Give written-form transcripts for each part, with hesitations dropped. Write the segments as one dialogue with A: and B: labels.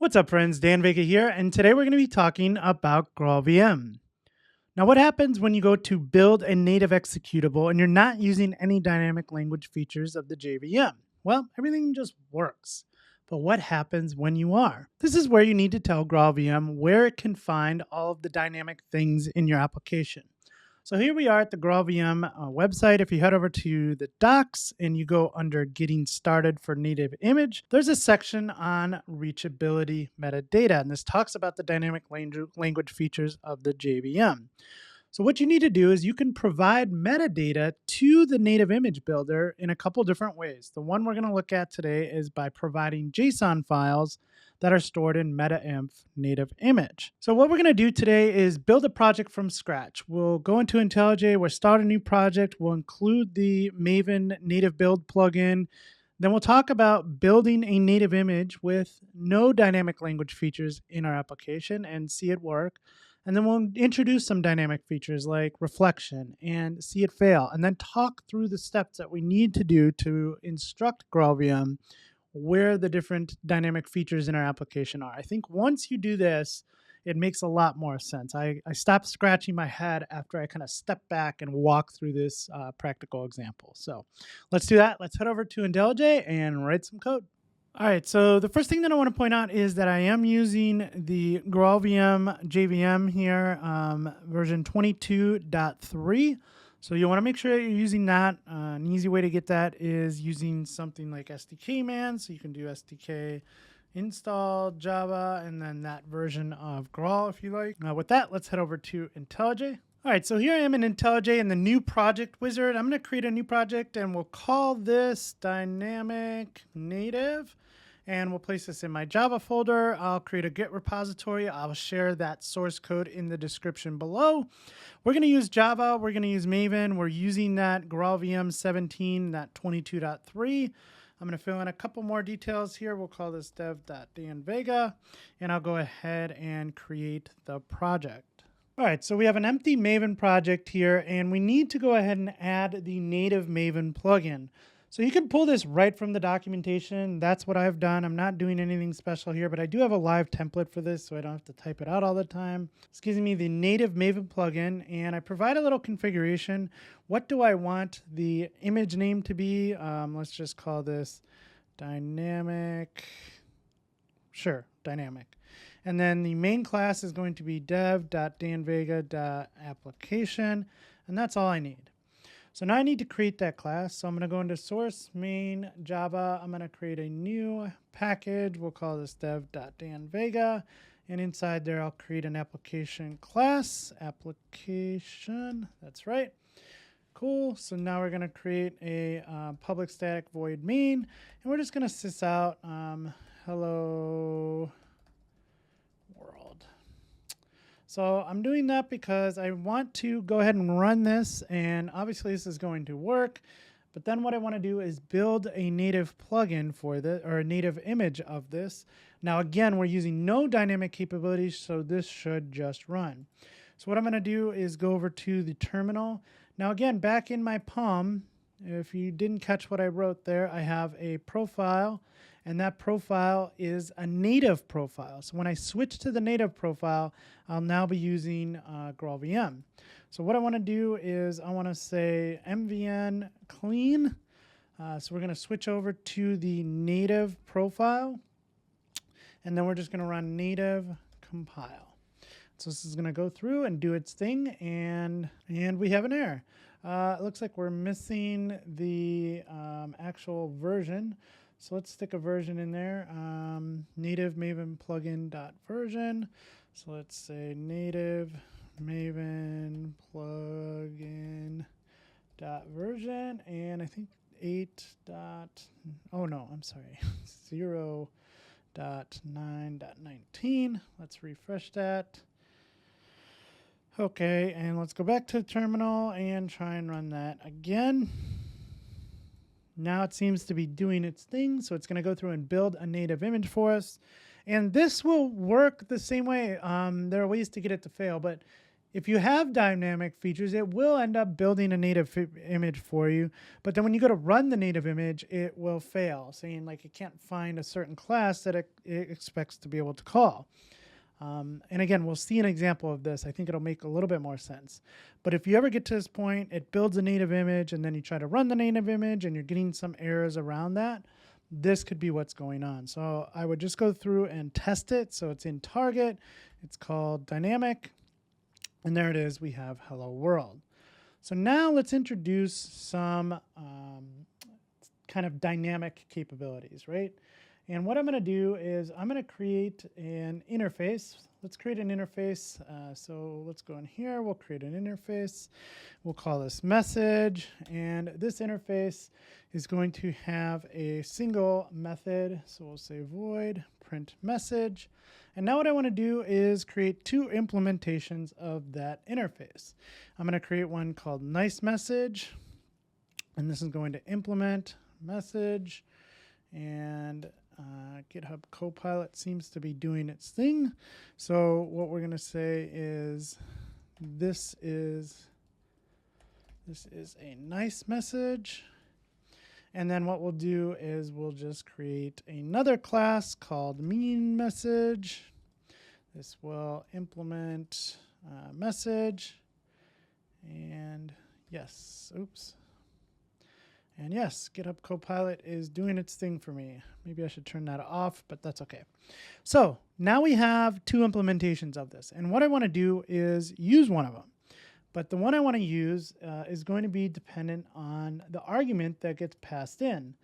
A: What's up, friends? Dan Vega here, and today we're going to be talking about GraalVM. Now, what happens when you go to build a native executable and you're not using any dynamic language features of the JVM? Well, everything just works. But what happens when you are? This is where you need to tell GraalVM where it can find all of the dynamic things in your application. So here we are at the GraalVM website. If you head over to the docs and you go under getting started for native image, there's a section on reachability metadata. And this talks about the dynamic language features of the JVM. So what you need to do is you can provide metadata to the native image builder in a couple different ways. The one we're going to look at today is by providing JSON files that are stored in meta-inf native image. So what we're going to do today is build a project from scratch. We'll go into IntelliJ, we'll start a new project, we'll include the Maven native build plugin. Then we'll talk about building a native image with no dynamic language features in our application and see it work. And then we'll introduce some dynamic features like reflection and see it fail, and then talk through the steps that we need to do to instruct GraalVM where the different dynamic features in our application are. I think once you do this, it makes a lot more sense. I stopped scratching my head after I kind of stepped back and walked through this practical example. So let's do that. Let's head over to IntelliJ and write some code. All right, so the first thing that I want to point out is that I am using the GraalVM JVM here, version 22.3. So you want to make sure that you're using that. An easy way to get that is using something like SDKman. So you can do SDK install Java and then that version of Graal if you like. With that, let's head over to IntelliJ. All right, so here I am in IntelliJ in the new project wizard. I'm going to create a new project and we'll call this dynamic native. And we'll place this in my Java folder. I'll create a Git repository. I'll share that source code in the description below. We're going to use Java. We're going to use Maven. We're using that GraalVM 17, that 22.3. I'm going to fill in a couple more details here. We'll call this dev.danvega. And I'll go ahead and create the project. All right, so we have an empty Maven project here, and we need to go ahead and add the native Maven plugin. So you can pull this right from the documentation. That's what I've done. I'm not doing anything special here, but I do have a live template for this, so I don't have to type it out all the time. It's giving me the native Maven plugin, and I provide a little configuration. What do I want the image name to be? Let's just call this dynamic. Sure, dynamic. And then the main class is going to be dev.danvega.application, and that's all I need. So now I need to create that class. So I'm going to go into source main Java. I'm going to create a new package. We'll call this dev.danvega. And inside there, I'll create an application class. Application, that's right. Cool. So now we're going to create a public static void main. And we're just going to sys out hello world. So I'm doing that because I want to go ahead and run this, and obviously this is going to work. But then what I want to do is build a native plugin for this, or a native image of this. Now again, we're using no dynamic capabilities, so this should just run. So what I'm going to do is go over to the terminal. Now again, back in my POM, if you didn't catch what I wrote there, I have a profile, and that profile is a native profile. So when I switch to the native profile, I'll now be using GraalVM. So what I want to do is I want to say mvn clean. So we're going to switch over to the native profile, and then we're just going to run native compile. So this is going to go through and do its thing, and we have an error. It looks like we're missing the actual version. So let's stick a version in there, native Maven plugin dot version. So let's say native Maven plugin dot version, and I think 8 dot, oh no, I'm sorry, 0.9.19. Let's refresh that. Okay, and let's go back to the terminal and try and run that again. Now it seems to be doing its thing, so it's going to go through and build a native image for us. And this will work the same way. There are ways to get it to fail, but If you have dynamic features, it will end up building a native image for you. But then when you go to run the native image, it will fail, saying like it can't find a certain class that it expects to be able to call. And again, we'll see an example of this. I think it'll make a little bit more sense. But if you ever get to this point, it builds a native image and then you try to run the native image and you're getting some errors around that, this could be what's going on. So I would just go through and test it. So it's in target. It's called dynamic. And there it is. We have hello world. So now let's introduce some kind of dynamic capabilities, right? And what I'm going to do is I'm going to create an interface. Let's create an interface. So let's go in here. We'll create an interface. We'll call this message. And this interface is going to have a single method. So we'll say void print message. And now what I want to do is create two implementations of that interface. I'm going to create one called nice message. And this is going to implement message. And GitHub Copilot seems to be doing its thing. So what we're going to say is this is a nice message. And then what we'll do is we'll just create another class called mean message. This will implement message. And yes, oops. And yes, GitHub Copilot is doing its thing for me. Maybe I should turn that off, but that's okay. So now we have two implementations of this. And what I want to do is use one of them. But the one I want to use is going to be dependent on the argument that gets passed in.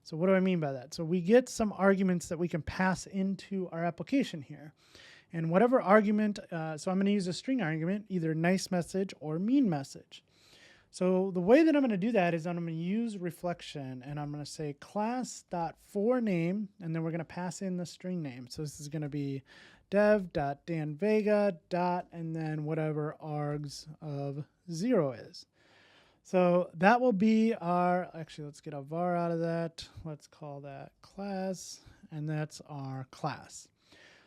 A: So what do I mean by that? So we get some arguments that we can pass into our application here. And whatever argument, so I'm going to use a string argument, either nice message or mean message. So the way that I'm going to do that is I'm going to use reflection, and I'm going to say class.forName, and then we're going to pass in the string name. So this is going to be dev.danvega. And then whatever args of 0 is. So that will be our, actually let's get a var out of that. Let's call that class, and that's our class.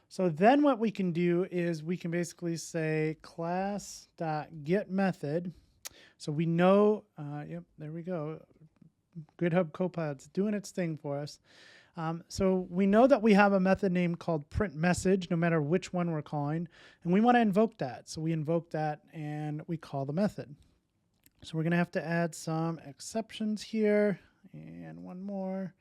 A: So then what we can do is we can basically say class.getMethod. So we know, yep, there we go. GitHub Copilot's doing its thing for us. So we know that we have a method name called print message, no matter which one we're calling, and we want to invoke that. So we invoke that and we call the method. So we're going to have to add some exceptions here and one more.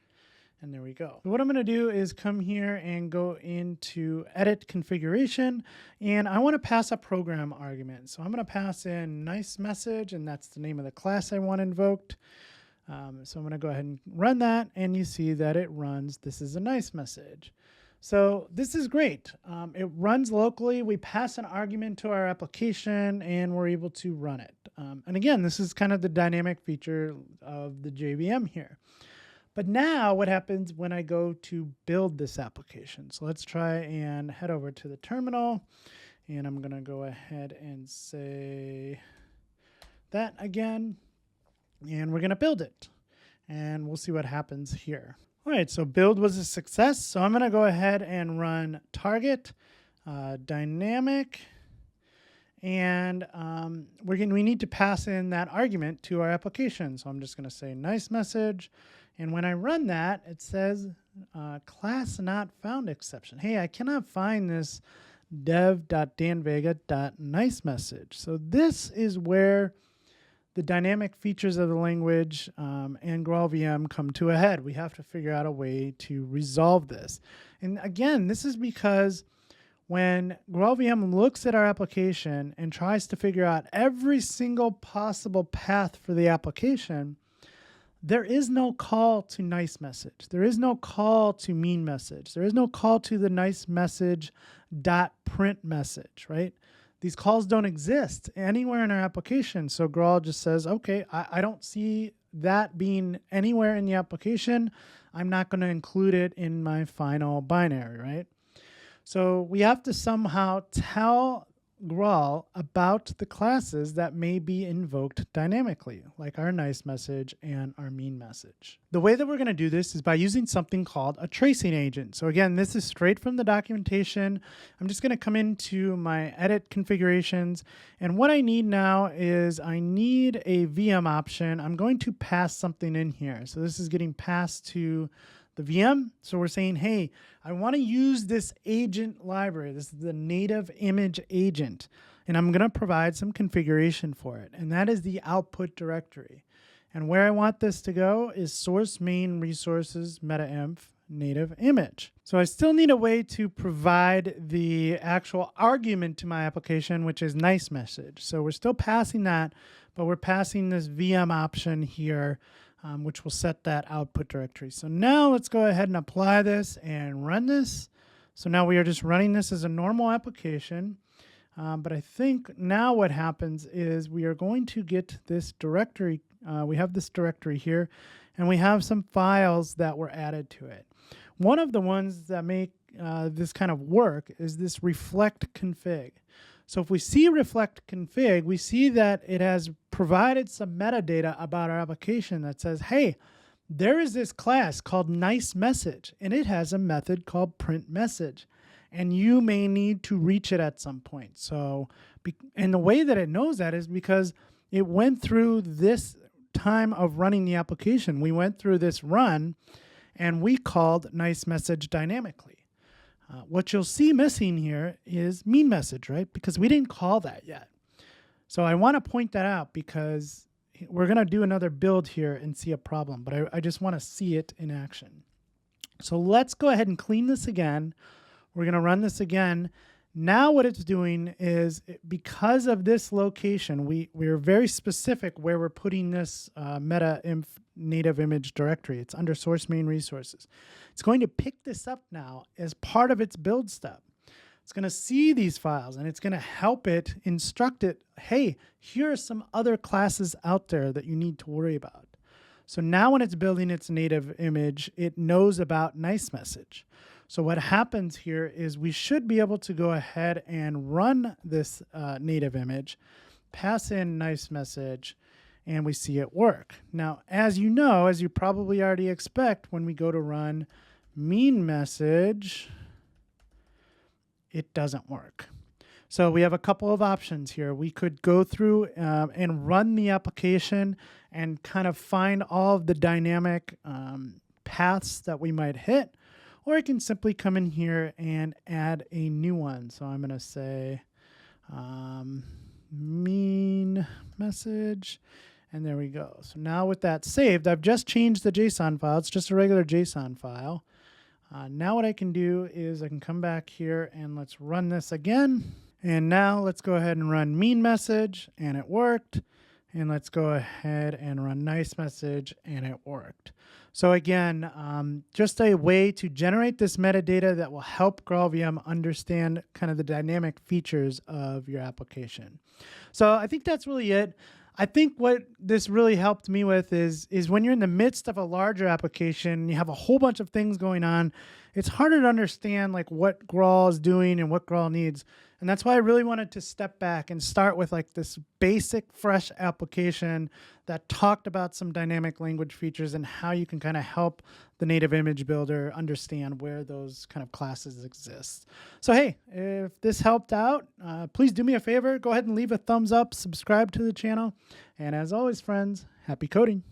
A: And there we go. So what I'm going to do is come here and go into edit configuration, and I want to pass a program argument. So I'm going to pass in nice message, and that's the name of the class I want invoked. So I'm going to go ahead and run that, and you see that it runs. This is a nice message. So this is great. It runs locally. We pass an argument to our application, and we're able to run it. And again, this is kind of the dynamic feature of the JVM here. But now what happens when I go to build this application? So let's try and head over to the terminal, and I'm going to go ahead and say that again, and we're going to build it, and we'll see what happens here. All right, so build was a success. So I'm going to go ahead and run target dynamic, and we need to pass in that argument to our application. So I'm just going to say nice message. And when I run that, it says class not found exception. Hey, I cannot find this dev.danvega.nice message. So this is where the dynamic features of the language and GraalVM come to a head. We have to figure out a way to resolve this. And again, this is because when GraalVM looks at our application and tries to figure out every single possible path for the application, there is no call to nice message. There is no call to mean message. There is no call to the nice message dot print message, right? These calls don't exist anywhere in our application. So Graal just says, okay, I don't see that being anywhere in the application. I'm not going to include it in my final binary, right? So we have to somehow tell Graal about the classes that may be invoked dynamically, like our nice message and our mean message. The way that we're going to do this is by using something called a tracing agent. So again, this is straight from the documentation. I'm just going to come into my edit configurations. And what I need now is I need a VM option. I'm going to pass something in here. So this is getting passed to the VM. So we're saying, hey, I want to use this agent library. This is the native image agent. And I'm going to provide some configuration for it. And that is the output directory. And where I want this to go is source main resources metainf native image. So I still need a way to provide the actual argument to my application, which is nice message. So we're still passing that, but we're passing this VM option here, which will set that output directory. So now let's go ahead and apply this and run this. So now we are just running this as a normal application. But I think now what happens is we are going to get this directory. We have this directory here, and we have some files that were added to it. One of the ones that make this kind of work is this reflect config. So if we see reflect config, we see that it has provided some metadata about our application that says, hey, there is this class called nice message, and it has a method called print message, and you may need to reach it at some point. So, and the way that it knows that is because it went through this time of running the application. We went through this run, and we called nice message dynamically. What you'll see missing here is mean message, right? Because we didn't call that yet. So I want to point that out because we're going to do another build here and see a problem, but I just want to see it in action. So let's go ahead and clean this again. We're going to run this again. Now what it's doing is, because of this location, we're very specific where we're putting this meta-inf native image directory. It's under source main resources. It's going to pick this up now as part of its build step. It's going to see these files, and it's going to help it instruct it, hey, here are some other classes out there that you need to worry about. So now when it's building its native image, it knows about nice message. So what happens here is we should be able to go ahead and run this native image, pass in nice message, and we see it work. Now, as you know, as you probably already expect, when we go to run mean message, it doesn't work. So we have a couple of options here. We could go through and run the application and kind of find all of the dynamic paths that we might hit, or I can simply come in here and add a new one. So I'm going to say mean message, and there we go. So now with that saved, I've just changed the JSON file. It's just a regular JSON file. Now what I can do is I can come back here and let's run this again. And now let's go ahead and run mean message, and it worked. And let's go ahead and run nice message, and it worked. So again, just a way to generate this metadata that will help GraalVM understand kind of the dynamic features of your application. So I think that's really it. I think what this really helped me with is when you're in the midst of a larger application, you have a whole bunch of things going on, it's harder to understand like what Graal is doing and what Graal needs. And that's why I really wanted to step back and start with like this basic, fresh application that talked about some dynamic language features and how you can kind of help the native image builder understand where those kind of classes exist. So hey, if this helped out, please do me a favor, go ahead and leave a thumbs up, subscribe to the channel, and as always, friends, happy coding.